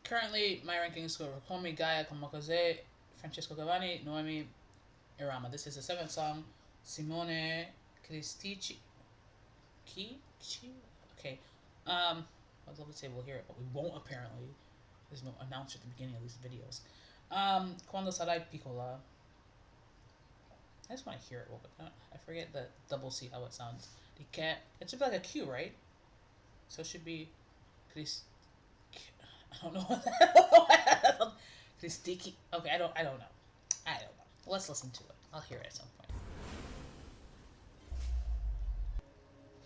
Currently, my rankings go Rkomi, Gaia, Kamokaze, Francesco Gabbani, Noemi, Irama. This is the seventh song. Simone Cristicchi. Okay. I'd love to say we'll hear it, but we won't apparently. There's no announcer at the beginning of these videos. Quando sarai, piccola. I just want to hear it a little bit. I forget the double C how it sounds. The cat. It should be like a Q, right? So it should be Chris. I don't know. Cristicchi. Okay, I don't know. I don't know. Let's listen to it. I'll hear it at some point.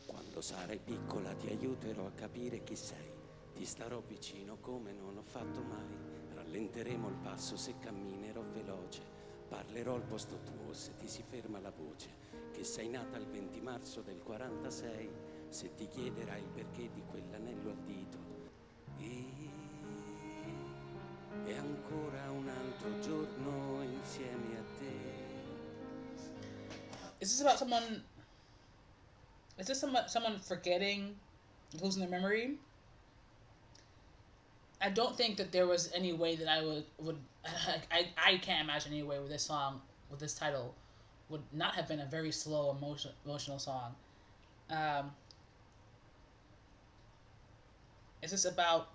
Quando sarai piccola ti aiuterò a capire chi sei. Ti starò vicino come non ho fatto mai. Rallenteremo il passo se camminerò veloce. Parlerò al posto tuo se ti si ferma la voce. Che sei nata il 20 marzo del 46. Se ti chiederai il perché di quell'anello al dito. E ancora un altro giorno insieme a te. Is this about someone? Is this someone forgetting, losing their memory? I don't think that there was any way that I would I can't imagine any way where this song with this title would not have been a very slow emotional song. Um, is this about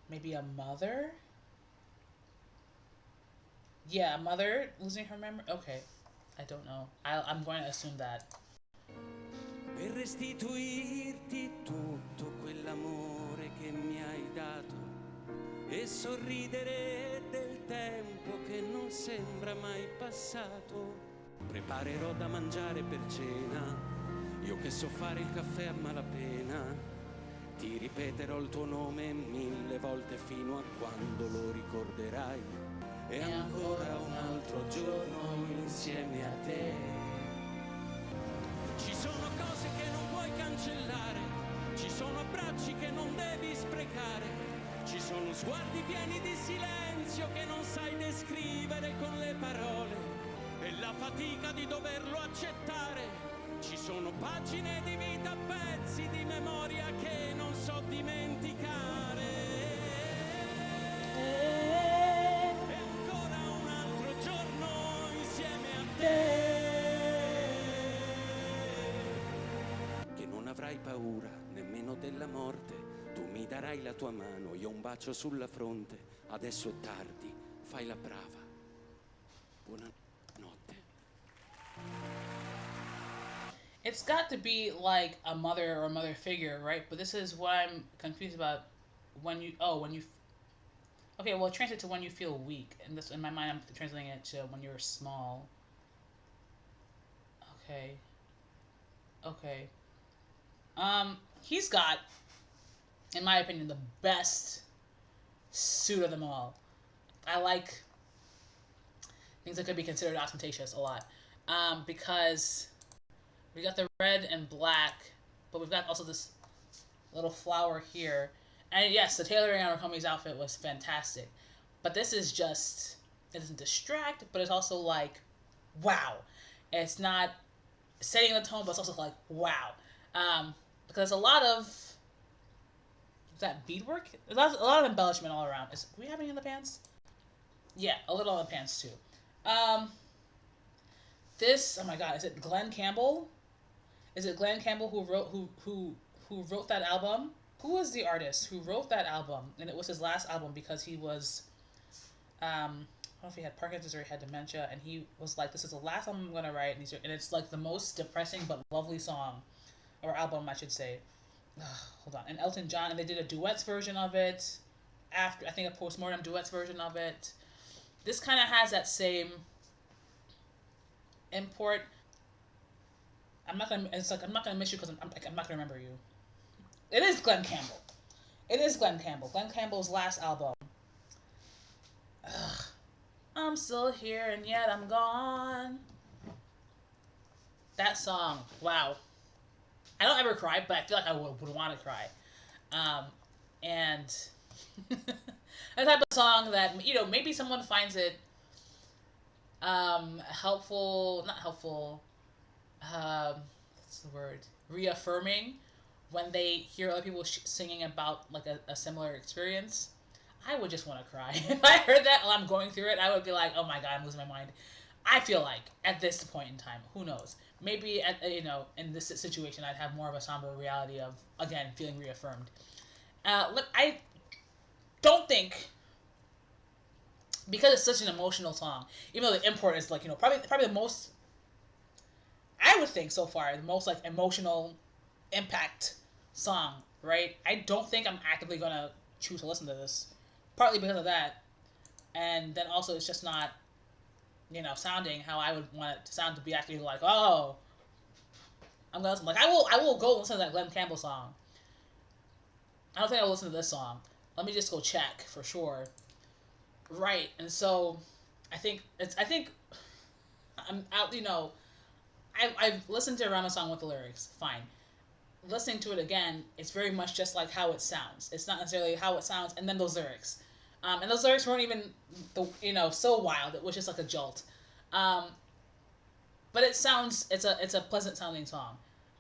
maybe a mother? Yeah, a mother losing her memory. Okay, I don't know. I'm going to assume that. Per restituirti tutto quell'amore che mi hai dato e sorridere del tempo che non sembra mai passato. Preparerò da mangiare per cena, io che so fare il caffè a malapena. Ti ripeterò il tuo nome 1000 volte fino a quando lo ricorderai. E ancora un altro giorno insieme a te. Ci sono cose che non puoi cancellare, ci sono abbracci che non devi sprecare, ci sono sguardi pieni di silenzio che non sai descrivere con le parole, e la fatica di doverlo accettare. Ci sono pagine di vita, pezzi di memoria che non so dimenticare. E ancora un altro giorno insieme a te. Non avrai paura nemmeno della morte. Tu mi darai la tua mano, io un bacio sulla fronte. Adesso è tardi, fai la brava. Buonanotte. It's got to be like a mother or a mother figure, right? But this is what I'm confused about. When you okay, well, translate to when you feel weak, and this in my mind I'm translating it to when you're small. Okay. Okay. He's got, in my opinion, the best suit of them all. I like things that could be considered ostentatious a lot. Because we got the red and black, but we've got also this little flower here. And yes, the tailoring on Rkomi's outfit was fantastic. But this is just, it doesn't distract, but it's also like, wow. It's not setting the tone, but it's also like, wow. Because a lot of, is that beadwork? There's a lot of embellishment all around. Do we have any in the pants? Yeah, a little in the pants too. This, oh my god, is it Glenn Campbell? Is it Glenn Campbell who wrote that album? Who was the artist who wrote that album? And it was his last album because he was, I don't know if he had Parkinson's or he had dementia, and he was like, "This is the last album I'm gonna write," and it's like the most depressing but lovely song, or album, I should say. Hold on. And Elton John, and they did a duets version of it. After, I think, a postmortem duets version of it. This kind of has that same import. I'm not gonna miss you because I'm not gonna remember you. It is Glenn Campbell. It is Glenn Campbell. Glenn Campbell's last album. Ugh. I'm still here and yet I'm gone. That song, wow. I don't ever cry, but I feel like I would want to cry. And the type of song that, maybe someone finds it helpful, not helpful, what's the word? Reaffirming when they hear other people singing about like a similar experience, I would just want to cry. If I heard that while I'm going through it, I would be like, oh my god, I'm losing my mind. I feel like at this point in time, who knows? Maybe in this situation, I'd have more of a somber reality of again feeling reaffirmed. Look, I don't think because it's such an emotional song, even though the import is like probably the most I would think so far the most like emotional impact song, right? I don't think I'm actively gonna choose to listen to this, partly because of that, and then also it's just not sounding how I would want it to sound to be actually like I'm gonna listen. Like I will go listen to that Glenn Campbell song. I don't think I'll listen to this song. Let me just go check for sure. Right, and so I think I'm out. I've listened to Irama's song with the lyrics. Fine. Listening to it again, it's very much just like how it sounds. It's not necessarily how it sounds, and then those lyrics. And those lyrics weren't even so wild. It was just like a jolt. Um, but it's a pleasant sounding song.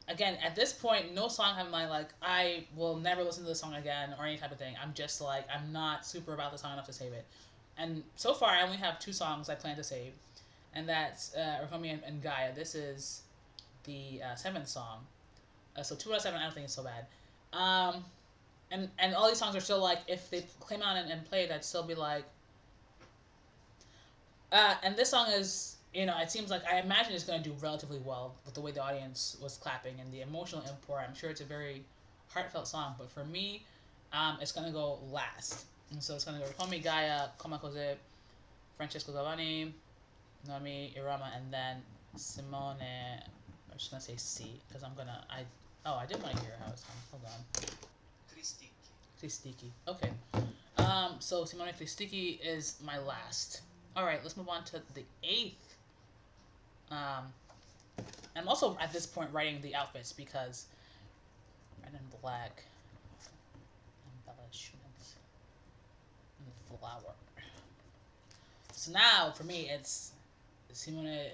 Again, at this point, no song have my like I will never listen to this song again or any type of thing. I'm just like I'm not super about the song enough to save it. And so far, I only have 2 songs I plan to save, and that's Rkomi and Gaia. This is the 7th song. So 2 out of 7, I don't think it's so bad. Um, and all these songs are still like if they came out and played, I'd still be like. And this song is it seems like I imagine it's going to do relatively well with the way the audience was clapping and the emotional import. I'm sure it's a very heartfelt song, but for me, it's going to go last. And so it's going to go Rkomi, Gaia, Come Così, Francesco Gabbani, Noemi, Irama, and then Simone. I'm just gonna say C because I did want to hear how it sounds. Hold on. Cristicchi. Okay. So Simone Cristicchi is my last. All right. Let's move on to the 8th. I'm also at this point writing the outfits because red and black embellishments and flower. So now for me it's Simone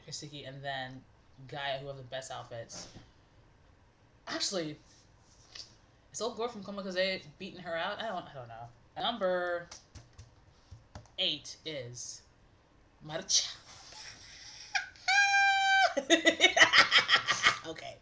Cristicchi and then Gaia who have the best outfits. Actually, is old girl from Komakase beating her out? I don't know. Number 8 is Marcha. Okay.